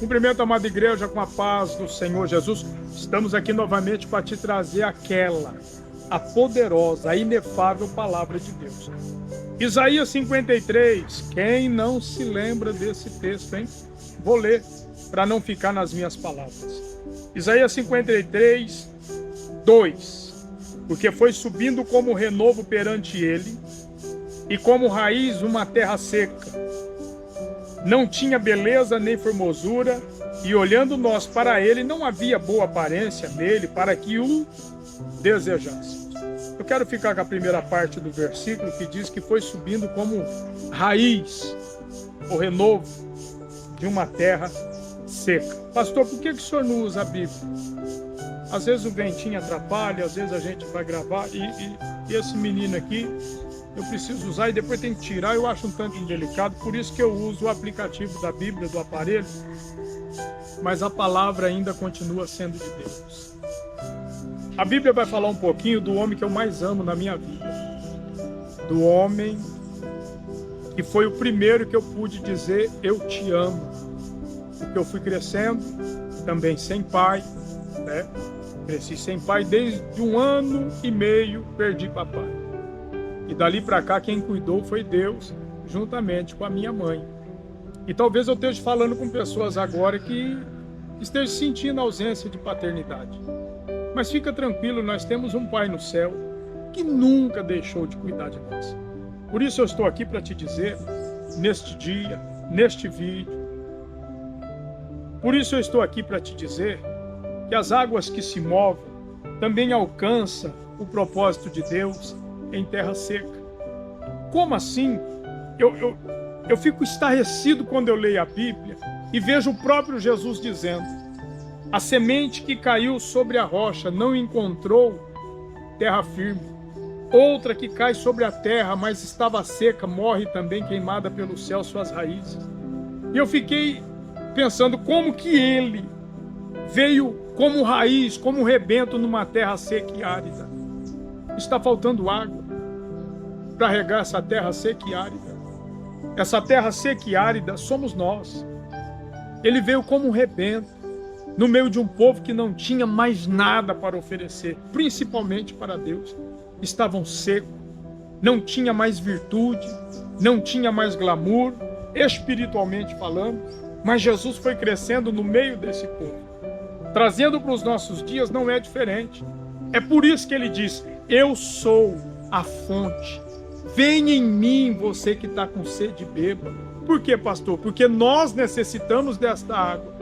Cumprimento a amada igreja com a paz do Senhor Jesus. Estamos aqui novamente para te trazer a poderosa, a inefável palavra de Deus. Isaías 53, quem não se lembra desse texto, hein? Vou ler para não ficar nas minhas palavras. Isaías 53, 2. Porque foi subindo como renovo perante ele, e como raiz uma terra seca. Não tinha beleza nem formosura, e olhando nós para ele, não havia boa aparência nele para que o desejássemos. Eu quero ficar com a primeira parte do versículo que diz que foi subindo como raiz, o renovo de uma terra seca. Pastor, por que o senhor não usa a Bíblia? Às vezes o ventinho atrapalha, às vezes a gente vai gravar e esse menino aqui eu preciso usar e depois tem que tirar, eu acho um tanto indelicado, por isso que eu uso o aplicativo da Bíblia, do aparelho, mas a palavra ainda continua sendo de Deus. A Bíblia vai falar um pouquinho do homem que eu mais amo na minha vida, do homem que foi o primeiro que eu pude dizer eu te amo, porque eu fui crescendo também sem pai, né? Cresci sem pai desde 1 ano e meio, perdi papai. E dali para cá quem cuidou foi Deus, juntamente com a minha mãe. E talvez eu esteja falando com pessoas agora que estejam sentindo a ausência de paternidade. Mas fica tranquilo, nós temos um Pai no céu que nunca deixou de cuidar de nós. Por isso eu estou aqui para te dizer, neste dia, neste vídeo, por isso eu estou aqui para te dizer que as águas que se movem também alcançam o propósito de Deus em terra seca. Como assim? Eu fico estarrecido quando eu leio a Bíblia e vejo o próprio Jesus dizendo: a semente que caiu sobre a rocha não encontrou terra firme. Outra que cai sobre a terra, mas estava seca, morre também queimada pelo céu suas raízes. E eu fiquei pensando como que ele veio como raiz, como rebento numa terra seca e árida. Está faltando água para regar essa terra seca e árida. Essa terra seca e árida somos nós. Ele veio como um rebento, no meio de um povo que não tinha mais nada para oferecer, principalmente para Deus. Estavam secos, não tinha mais virtude, não tinha mais glamour, espiritualmente falando, mas Jesus foi crescendo no meio desse povo. Trazendo para os nossos dias não é diferente. É por isso que ele diz: eu sou a fonte. Venha em mim, você que está com sede, beba. Por quê, pastor? Porque nós necessitamos desta água.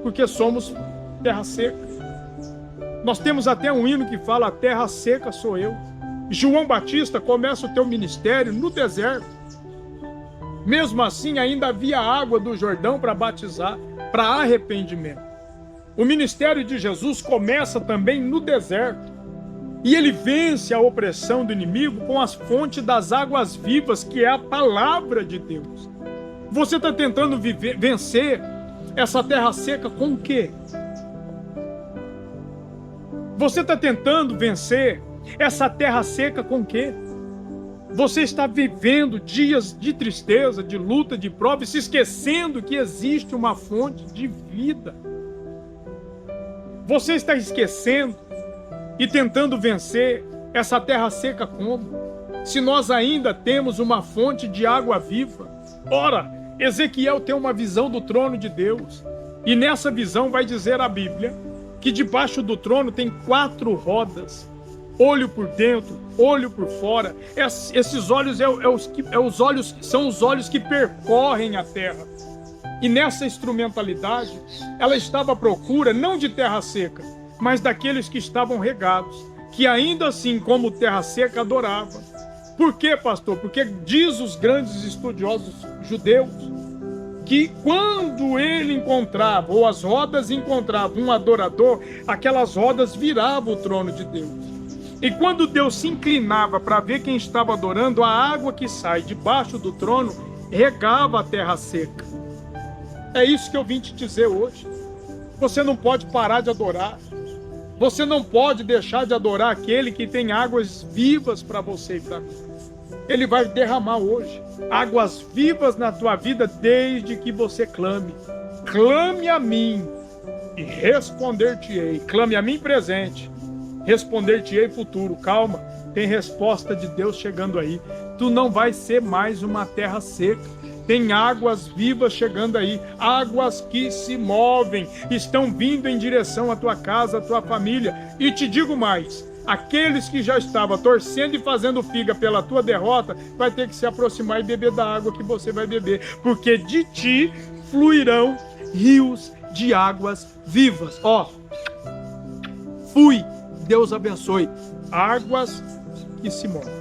Porque somos terra seca. Nós temos até um hino que fala: a terra seca sou eu. João Batista começa o teu ministério no deserto. Mesmo assim, ainda havia água do Jordão para batizar, para arrependimento. O ministério de Jesus começa também no deserto. E ele vence a opressão do inimigo com as fontes das águas vivas, que é a palavra de Deus. Você está tentando vencer essa terra seca com o quê? Você está tentando vencer essa terra seca com o quê? Você está vivendo dias de tristeza, de luta, de prova, e se esquecendo que existe uma fonte de vida. Você está esquecendo e tentando vencer essa terra seca como? Se nós ainda temos uma fonte de água viva. Ora, Ezequiel tem uma visão do trono de Deus. E nessa visão vai dizer a Bíblia que debaixo do trono tem 4 rodas. Olho por dentro, olho por fora. Esses olhos são os olhos que percorrem a terra. E nessa instrumentalidade, ela estava à procura não de terra seca, mas daqueles que estavam regados, que ainda assim, como terra seca, adoravam. Por quê, pastor? Porque diz os grandes estudiosos judeus que quando ele encontrava, ou as rodas encontravam um adorador, aquelas rodas viravam o trono de Deus. E quando Deus se inclinava para ver quem estava adorando, a água que sai debaixo do trono regava a terra seca. É isso que eu vim te dizer hoje. Você não pode parar de adorar. Você não pode deixar de adorar aquele que tem águas vivas para você e para mim. Ele vai derramar hoje águas vivas na tua vida desde que você clame. clame a mim e responder-te-ei. Clame a mim presente, responder-te-ei futuro. Calma, tem resposta de Deus chegando aí. Tu não vai ser mais uma terra seca. Tem águas vivas chegando aí, águas que se movem, estão vindo em direção à tua casa, à tua família. E te digo mais, aqueles que já estavam torcendo e fazendo figa pela tua derrota, vai ter que se aproximar e beber da água que você vai beber, porque de ti fluirão rios de águas vivas. Ó, fui, Deus abençoe. Águas que se movem.